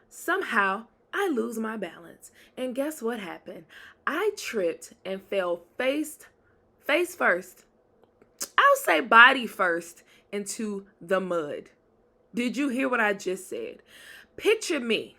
Somehow, I lose my balance. And guess what happened? I tripped and fell face first. I'll say body first into the mud. Did you hear what I just said? Picture me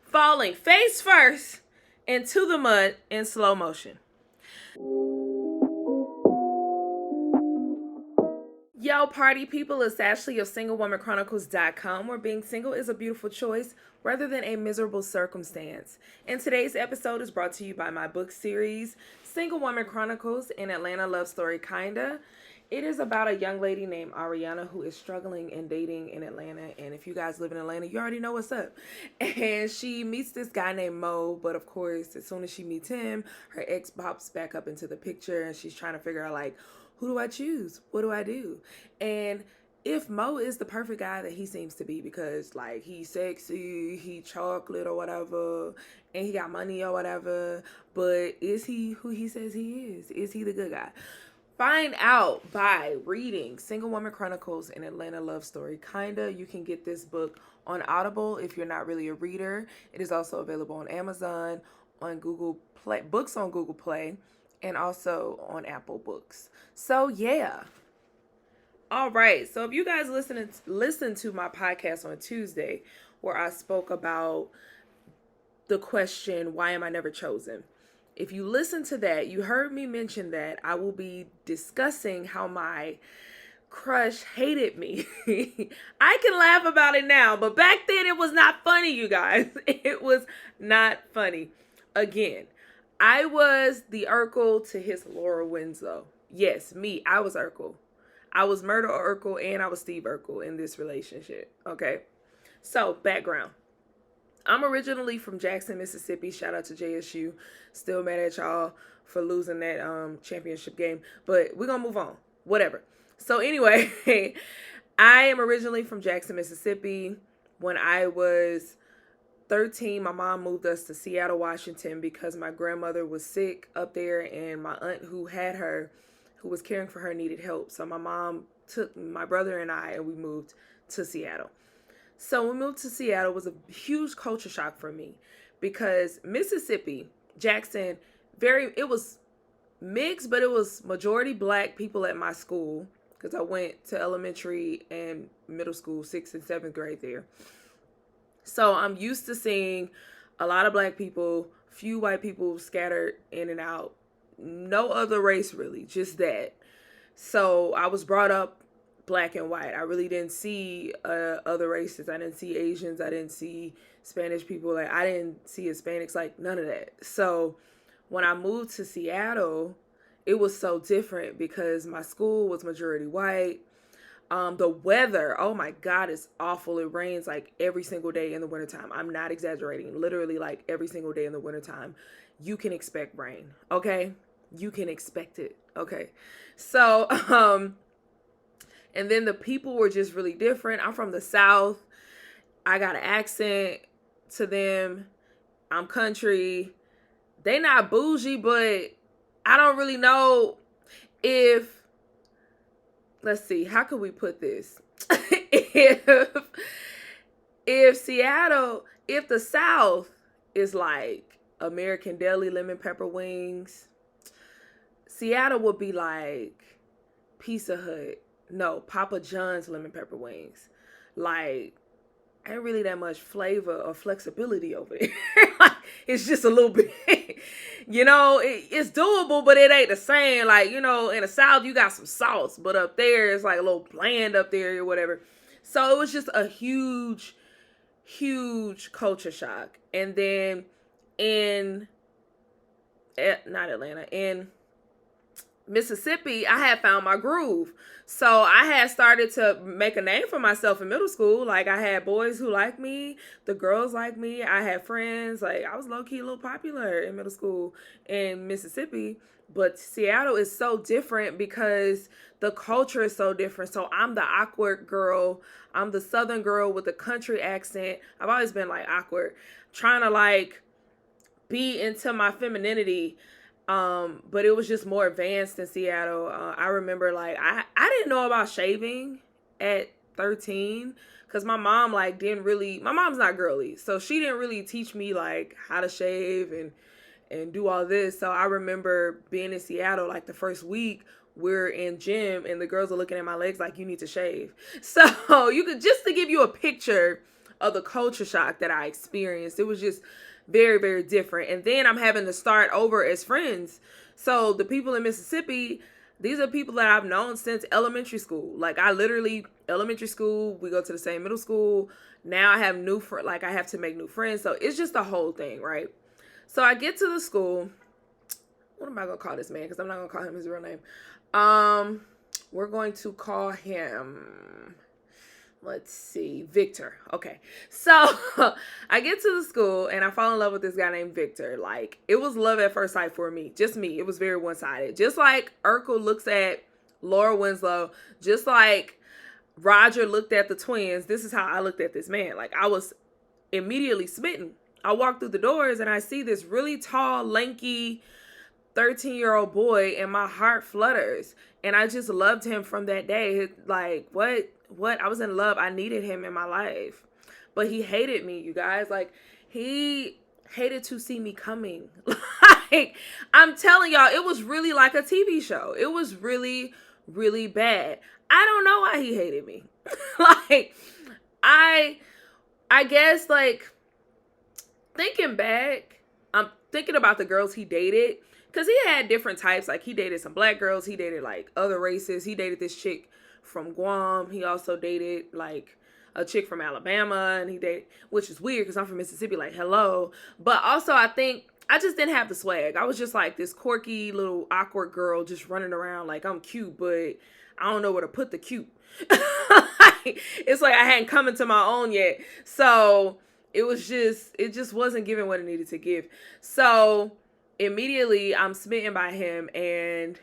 falling face first into the mud in slow motion. Yo, party people, it's Ashley of SingleWomanChronicles.com, where being single is a beautiful choice rather than a miserable circumstance. And today's episode is brought to you by my book series, Single Woman Chronicles, an Atlanta love story kinda. It is about a young lady named Ariana who is struggling and dating in Atlanta. And if you guys live in Atlanta, you already know what's up. And she meets this guy named Mo. But of course, as soon as she meets him, her ex pops back up into the picture. And she's trying to figure out, like, who do I choose? What do I do? And if Mo is the perfect guy that he seems to be, because like he's sexy, he chocolate or whatever, and he got money or whatever, but is he who he says he is? Is he the good guy? Find out by reading Single Woman Chronicles, an Atlanta love story kinda. You can get this book on Audible if you're not really a reader. It is also available on Amazon, on Google Play, books on Google Play, and also on Apple Books. So yeah. All right. So if you guys listen to my podcast on Tuesday, where I spoke about the question, why am I never chosen? If you listen to that, you heard me mention that I will be discussing how my crush hated me. I can laugh about it now, but back then it was not funny, you guys. It was not funny. Again, I was the Urkel to his Laura Winslow. Yes, me. I was Urkel. I was Murder Urkel and I was Steve Urkel in this relationship. Okay. So, background. I'm originally from Jackson, Mississippi. Shout out to JSU. Still mad at y'all for losing that championship game. But we're going to move on. Whatever. So anyway, I am originally from Jackson, Mississippi. When I was 13, my mom moved us to Seattle, Washington because my grandmother was sick up there and my aunt who had her, who was caring for her, needed help. So my mom took my brother and I and we moved to Seattle. So when we moved to Seattle, it was a huge culture shock for me because Mississippi, Jackson, it was mixed, but it was majority black people at my school because I went to elementary and middle school, 6th and 7th grade there. So I'm used to seeing a lot of black people, few white people scattered in and out. No other race really, just that. So I was brought up black and white. I really didn't see other races. I didn't see Asians. I didn't see Spanish people. Like I didn't see Hispanics. Like none of that. So when I moved to Seattle, it was so different because my school was majority white. The weather, oh my God, it's awful. It rains like every single day in the wintertime. I'm not exaggerating. Literally like every single day in the wintertime, you can expect rain. Okay. You can expect it. Okay. So, and then the people were just really different. I'm from the South. I got an accent to them. I'm country. They not bougie, but I don't really know if, let's see, how could we put this? if Seattle, if the South is like American Deli lemon pepper wings, Seattle would be like Pizza Hut. No, Papa John's lemon pepper wings. Like, ain't really that much flavor or flexibility over there. It's just a little bit, it's doable, but it ain't the same. Like, in the South, you got some sauce, but up there, it's like a little bland up there or whatever. So it was just a huge, huge culture shock. And then not Atlanta, in Mississippi, I had found my groove. So I had started to make a name for myself in middle school. Like I had boys who liked me, the girls liked me. I had friends. Like I was low-key a little popular in middle school in Mississippi. But Seattle is so different because the culture is so different. So I'm the awkward girl. I'm the Southern girl with a country accent. I've always been like awkward, trying to like be into my femininity. But it was just more advanced in Seattle. I remember like I didn't know about shaving at 13, because my mom like didn't really, my mom's not girly, so she didn't really teach me like how to shave and do all this. So I remember being in Seattle like the first week, we're in gym and the girls are looking at my legs like, you need to shave. So you could, just to give you a picture of the culture shock that I experienced, it was just very, very different. And then I'm having to start over as friends. So the people in Mississippi, these are people that I've known since elementary school. Like I literally, elementary school, we go to the same middle school. Now I have like I have to make new friends. So it's just a whole thing, right? So I get to the school. What am I going to call this man? Because I'm not going to call him his real name. We're going to call him, let's see, Victor. Okay. So I get to the school and I fall in love with this guy named Victor. Like, it was love at first sight for me. Just me. It was very one-sided. Just like Urkel looks at Laura Winslow, just like Roger looked at the twins, this is how I looked at this man. Like, I was immediately smitten. I walk through the doors and I see this really tall, lanky 13-year-old boy and my heart flutters. And I just loved him from that day. Like, what? I was in love. I needed him in my life. But he hated me, you guys. Like, he hated to see me coming. Like, I'm telling y'all, it was really like a TV show. It was really, really bad. I don't know why he hated me. Like, I guess, like, thinking back, I'm thinking about the girls he dated. Because he had different types. Like, he dated some black girls. He dated, like, other races. He dated this chick from Guam. He also dated, like, a chick from Alabama. And he dated, which is weird because I'm from Mississippi. Like, hello. But also, I think I just didn't have the swag. I was just, like, this quirky little awkward girl just running around like I'm cute. But I don't know where to put the cute. It's like I hadn't come into my own yet. So it just wasn't giving what it needed to give. So immediately I'm smitten by him, and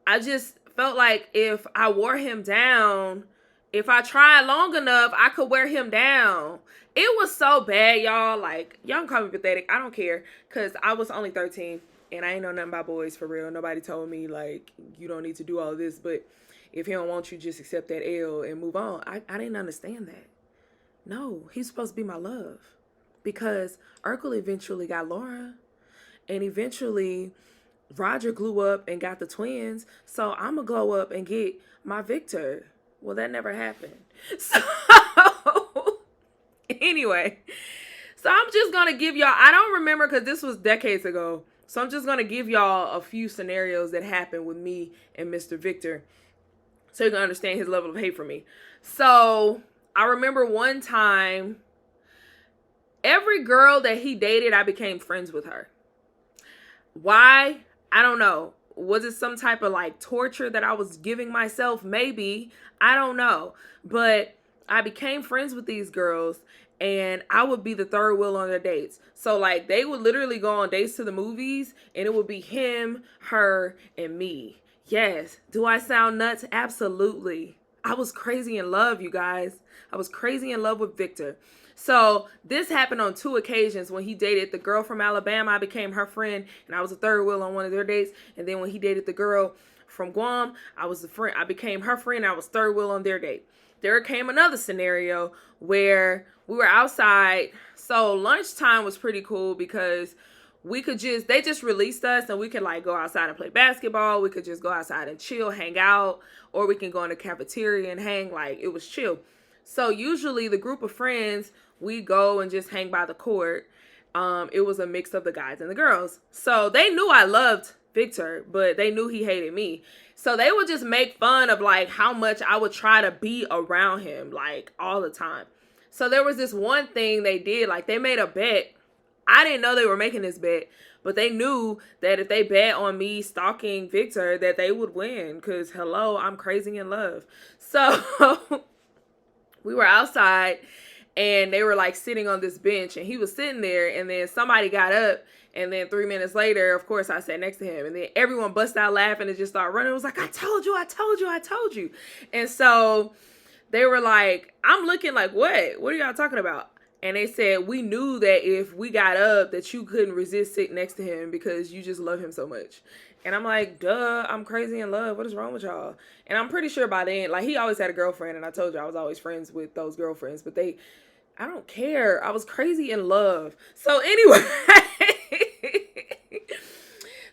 I just felt like if I wore him down, if I tried long enough, I could wear him down. It was so bad, y'all. Like, y'all can call me pathetic. I don't care, because I was only 13 and I ain't know nothing about boys for real. Nobody told me, like, you don't need to do all of this, but if he don't want you, just accept that L and move on. I didn't understand that. No, he's supposed to be my love, because Urkel eventually got Laura. And eventually, Roger grew up and got the twins. So I'm going to glow up and get my Victor. Well, that never happened. So, anyway. So I'm just going to give y'all, I don't remember because this was decades ago. So I'm just going to give y'all a few scenarios that happened with me and Mr. Victor, so you can understand his level of hate for me. So I remember one time, every girl that he dated, I became friends with her. Why? I don't know. Was it some type of like torture that I was giving myself? Maybe. I don't know. But I became friends with these girls, and I would be the third wheel on their dates. So like they would literally go on dates to the movies, and it would be him, her, and me. Yes. Do I sound nuts? Absolutely. I was crazy in love, you guys. I was crazy in love with Victor. So this happened on 2 occasions. When he dated the girl from Alabama, I became her friend, and I was a third wheel on one of their dates. And then when he dated the girl from Guam, I was a friend. I became her friend. I was third wheel on their date. There came another scenario where we were outside. So lunchtime was pretty cool because they just released us, and we could like go outside and play basketball. We could just go outside and chill, hang out, or we can go in the cafeteria and hang. Like, it was chill. So usually the group of friends, we go and just hang by the court. It was a mix of the guys and the girls. So they knew I loved Victor, but they knew he hated me. So they would just make fun of like how much I would try to be around him like all the time. So there was this one thing they did, like they made a bet. I didn't know they were making this bet, but they knew that if they bet on me stalking Victor, that they would win. Because hello, I'm crazy in love. So we were outside, and they were like sitting on this bench, and he was sitting there, and then somebody got up, and then 3 minutes later, of course, I sat next to him, and then everyone busted out laughing and just started running. It was like, I told you. And so they were like, I'm looking like, what are y'all talking about? And they said, we knew that if we got up that you couldn't resist sitting next to him because you just love him so much. And I'm like, duh, I'm crazy in love. What is wrong with y'all? And I'm pretty sure by then, like, he always had a girlfriend. And I told you I was always friends with those girlfriends. But I don't care. I was crazy in love. So anyway,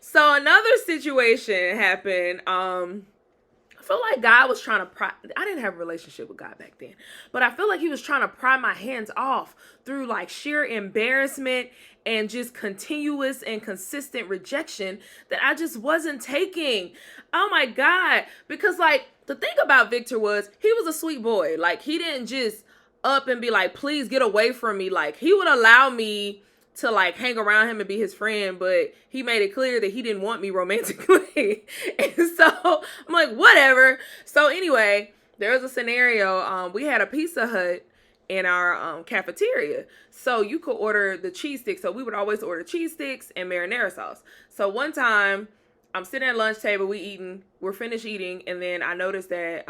so another situation happened. I feel like God was trying to pry. I didn't have a relationship with God back then, but I feel like he was trying to pry my hands off through like sheer embarrassment and just continuous and consistent rejection that I just wasn't taking. Oh my God. Because like the thing about Victor was he was a sweet boy. Like he didn't just up and be like, please get away from me. Like he would allow me to like hang around him and be his friend, but he made it clear that he didn't want me romantically. And so I'm like, whatever. So anyway, there was a scenario. We had a Pizza Hut in our cafeteria, so you could order the cheese sticks. So we would always order cheese sticks and marinara sauce. So one time I'm sitting at lunch table, we're finished eating, and then I noticed that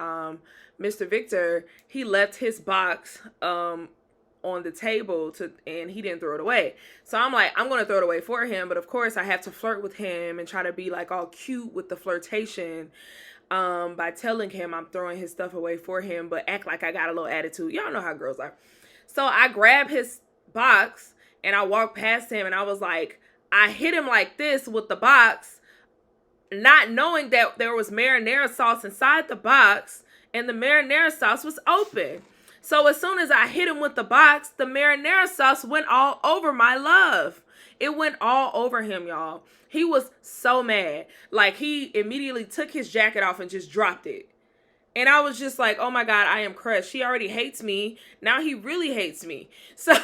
Mr. Victor, he left his box on the table and he didn't throw it away. So I'm like, I'm going to throw it away for him. But of course I have to flirt with him and try to be like all cute with the flirtation by telling him I'm throwing his stuff away for him, but act like I got a little attitude. Y'all know how girls are. So I grab his box and I walk past him and I was like, I hit him like this with the box, not knowing that there was marinara sauce inside the box and the marinara sauce was open. So as soon as I hit him with the box, the marinara sauce went all over my love. It went all over him, y'all. He was so mad. Like he immediately took his jacket off and just dropped it. And I was just like, oh my God, I am crushed. He already hates me. Now he really hates me. So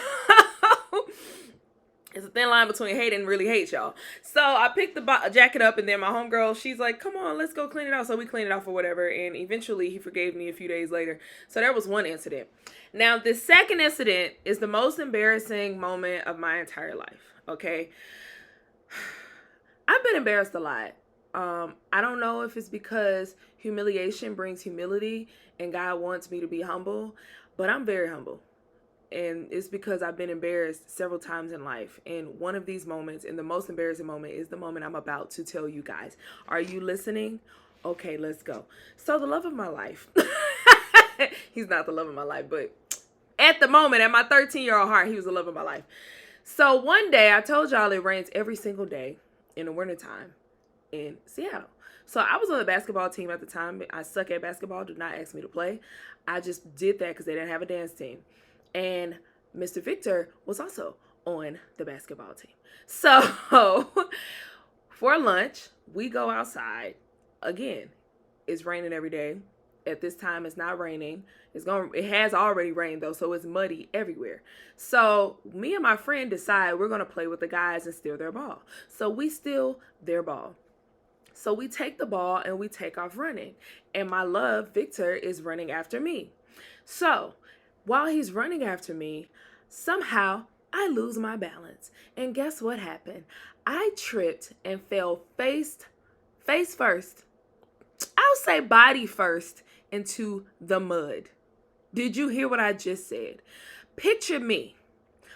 it's a thin line between hate and really hate, y'all. So I picked the jacket up and then my homegirl, she's like, come on, let's go clean it off. So we cleaned it off or whatever. And eventually he forgave me a few days later. So there was one incident. Now, the second incident is the most embarrassing moment of my entire life. Okay. I've been embarrassed a lot. I don't know if it's because humiliation brings humility and God wants me to be humble, but I'm very humble. And it's because I've been embarrassed several times in life. And one of these moments, and the most embarrassing moment, is the moment I'm about to tell you guys. Are you listening? Okay, let's go. So the love of my life. He's not the love of my life, but at the moment, at my 13-year-old heart, he was the love of my life. So one day, I told y'all it rains every single day in the wintertime in Seattle. So I was on the basketball team at the time. I suck at basketball. Do not ask me to play. I just did that because they didn't have a dance team. And Mr. Victor was also on the basketball team. So for lunch, we go outside. Again, it's raining every day. At this time, it's not raining. It has already rained though, so it's muddy everywhere. So me and my friend decide we're gonna play with the guys and steal their ball. So we steal their ball. So we take the ball and we take off running. And my love, Victor, is running after me. So while he's running after me, somehow I lose my balance. And guess what happened? I tripped and fell face first. I'll say body first into the mud. Did you hear what I just said? Picture me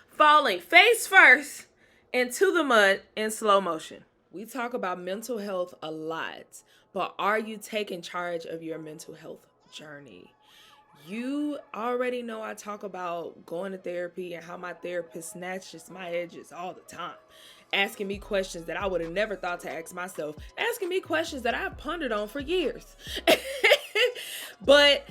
falling face first into the mud in slow motion. We talk about mental health a lot, but are you taking charge of your mental health journey? You already know I talk about going to therapy and how my therapist snatches my edges all the time, asking me questions that I would have never thought to ask myself, asking me questions that I've pondered on for years. But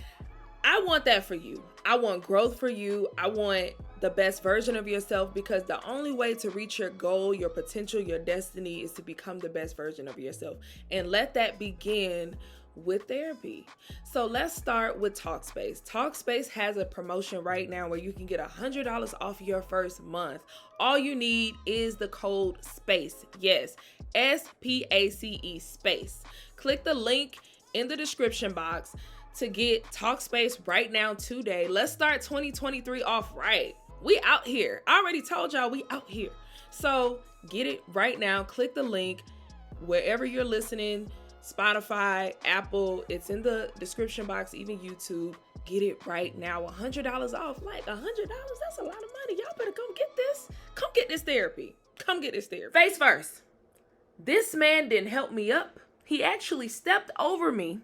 I want that for you. I want growth for you. I want the best version of yourself, because the only way to reach your goal, your potential, your destiny is to become the best version of yourself. And let that begin with therapy. So let's start with Talkspace. Talkspace has a promotion right now where you can get $100 off your first month. All you need is the code SPACE. Yes, SPACE, SPACE. Click the link in the description box to get Talkspace right now today. Let's start 2023 off right. We out here. I already told y'all we out here. So get it right now. Click the link wherever you're listening. Spotify, Apple, it's in the description box, even YouTube. Get it right now. $100 off. Like $100, that's a lot of money. Y'all better come get this. Come get this therapy. Come get this therapy. Face first. This man didn't help me up. He actually stepped over me,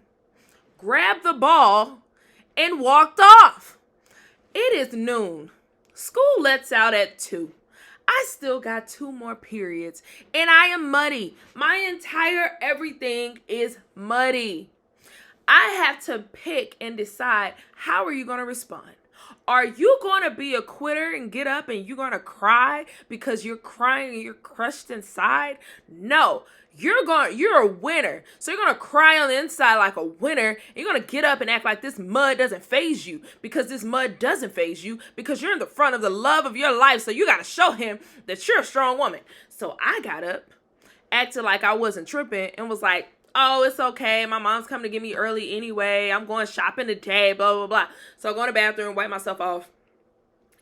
grabbed the ball, and walked off. It is noon. School lets out at 2. I still got 2 more periods, and I am muddy. My entire everything is muddy. I have to pick and decide, how are you going to respond? Are you going to be a quitter and get up and you're going to cry because you're crying and you're crushed inside? No, you're a winner. So you're going to cry on the inside like a winner. And you're going to get up and act like this mud doesn't faze you, because this mud doesn't faze you because you're in the front of the love of your life. So you got to show him that you're a strong woman. So I got up, acted like I wasn't tripping, and was like, oh, it's okay. My mom's coming to get me early anyway. I'm going shopping today, blah, blah, blah. So I go in the bathroom, wipe myself off,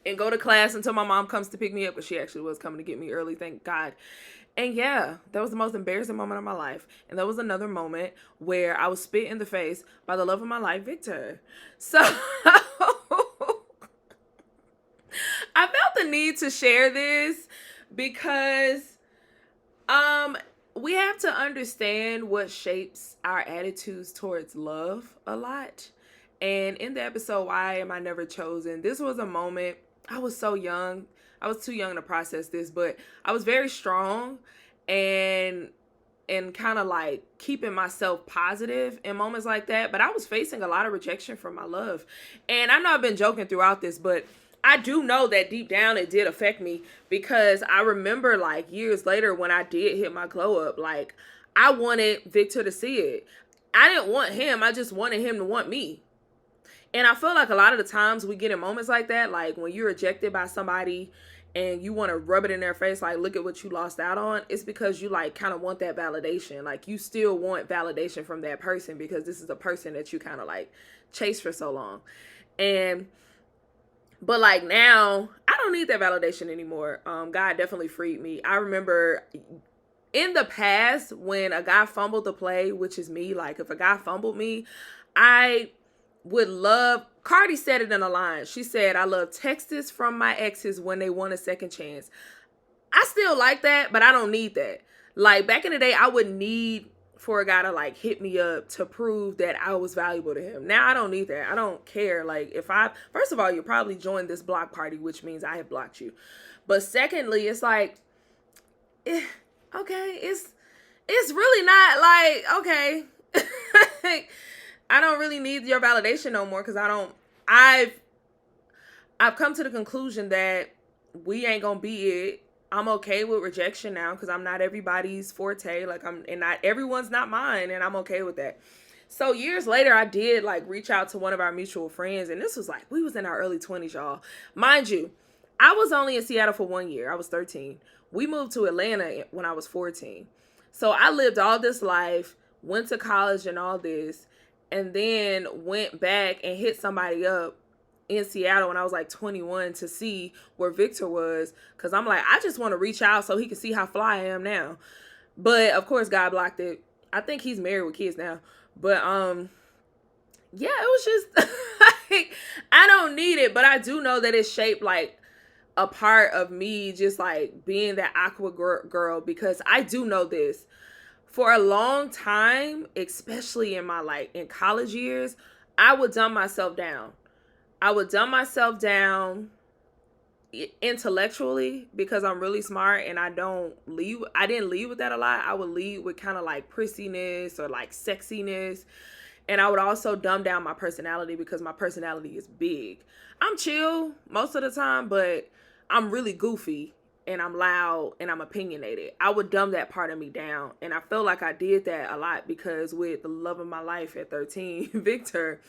and go to class until my mom comes to pick me up. But she actually was coming to get me early, thank God. And yeah, that was the most embarrassing moment of my life. And that was another moment where I was spit in the face by the love of my life, Victor. So I felt the need to share this because we have to understand what shapes our attitudes towards love a lot. And in the episode, Why Am I Never Chosen? This was a moment, I was so young. I was too young to process this, but I was very strong and kind of like keeping myself positive in moments like that. But I was facing a lot of rejection from my love. And I know I've been joking throughout this, but I do know that deep down it did affect me, because I remember like years later when I did hit my glow up, like I wanted Victor to see it. I didn't want him. I just wanted him to want me. And I feel like a lot of the times we get in moments like that, like when you're rejected by somebody and you want to rub it in their face, like, look at what you lost out on. It's because you like kind of want that validation. Like you still want validation from that person because this is a person that you kind of like chased for so long. But like now, I don't need that validation anymore. God definitely freed me. I remember in the past when a guy fumbled the play, which is me, like if a guy fumbled me, I would love, Cardi said it in a line. She said, I love texts from my exes when they want a second chance. I still like that, but I don't need that. Like back in the day, I would need for a guy to like hit me up to prove that I was valuable to him. Now I don't need that. I don't care. Like first of all, you'll probably join this block party, which means I have blocked you. But secondly, it's like, okay, it's really not like, okay. I don't really need your validation no more, because I've come to the conclusion that we ain't gonna be it. I'm okay with rejection now because I'm not everybody's forte. Like and not everyone's not mine, and I'm okay with that. So years later, I did like reach out to one of our mutual friends, and this was like, we was in our early 20s, y'all. Mind you, I was only in Seattle for 1 year. I was 13. We moved to Atlanta when I was 14. So I lived all this life, went to college and all this, and then went back and hit somebody up in Seattle when I was like 21 to see where Victor was, because I'm like, I just want to reach out so he can see how fly I am now. But of course God blocked it. I think he's married with kids now. But yeah, it was just like, I don't need it, but I do know that it shaped like a part of me, just like being that awkward girl, because I do know this. For a long time, especially in my like in college years, I would dumb myself down. I would dumb myself down intellectually because I'm really smart, and I didn't lead with that a lot. I would lead with kind of like prissiness or like sexiness. And I would also dumb down my personality because my personality is big. I'm chill most of the time, but I'm really goofy and I'm loud and I'm opinionated. I would dumb that part of me down. And I feel like I did that a lot because with the love of my life at 13, Victor,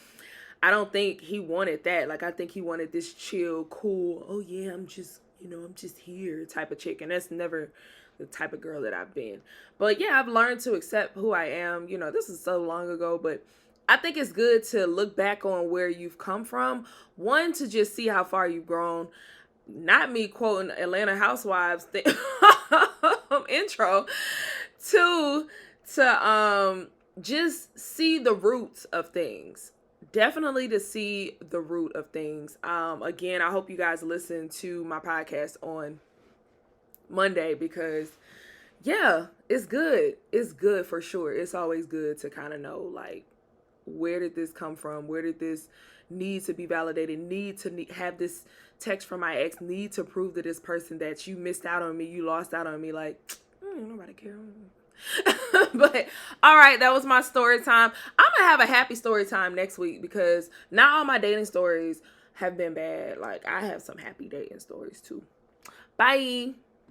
I don't think he wanted that. Like, I think he wanted this chill, cool, oh yeah, I'm just here type of chick. And that's never the type of girl that I've been. But yeah, I've learned to accept who I am. You know, this is so long ago, but I think it's good to look back on where you've come from. One, to just see how far you've grown. Not me quoting Atlanta Housewives intro. Two, to just see the roots of things. Definitely to see the root of things. Again, I hope you guys listen to my podcast on Monday, because Yeah, it's good. It's good for sure. It's always good to kind of know, like, where did this come from? Where did this need to be validated? Have this text from my ex, need to prove to this person that you missed out on me, you lost out on me. Like, nobody care. But all right, that was my story time. I'm gonna have a happy story time next week because not all my dating stories have been bad. Like, I have some happy dating stories too. Bye.